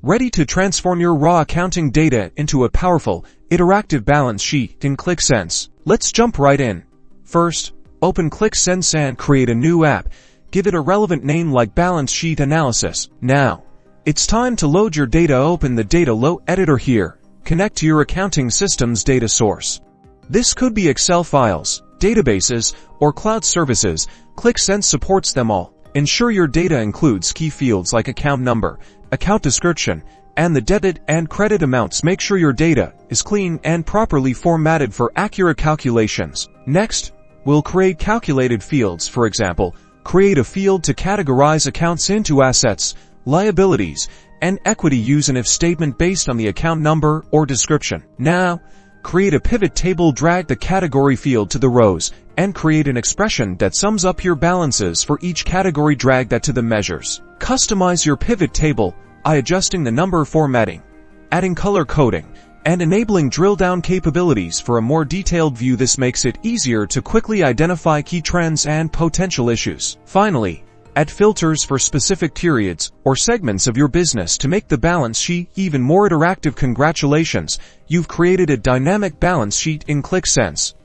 Ready to transform your raw accounting data into a powerful, interactive balance sheet in Qlik Sense. Let's jump right in. First, open Qlik Sense and create a new app. Give it a relevant name like Balance Sheet Analysis. Now, it's time to load your data. Open the Data Load editor here. Connect to your accounting system's data source. This could be Excel files, databases, or cloud services. Qlik Sense supports them all. Ensure your data includes key fields like account number, account description, and the debit and credit amounts. Make sure your data is clean and properly formatted for accurate calculations. Next, we'll create calculated fields. For example, create a field to categorize accounts into assets, liabilities, and equity. Use an if statement based on the account number or description. Now, create a pivot table. Drag the category field to the rows and create an expression that sums up your balances for each category. Drag that to the measures. Customize your pivot table by adjusting the number formatting, adding color coding, and enabling drill-down capabilities for a more detailed view. This makes it easier to quickly identify key trends and potential issues. Finally, add filters for specific periods or segments of your business to make the balance sheet even more interactive. Congratulations, you've created a dynamic balance sheet in Qlik Sense.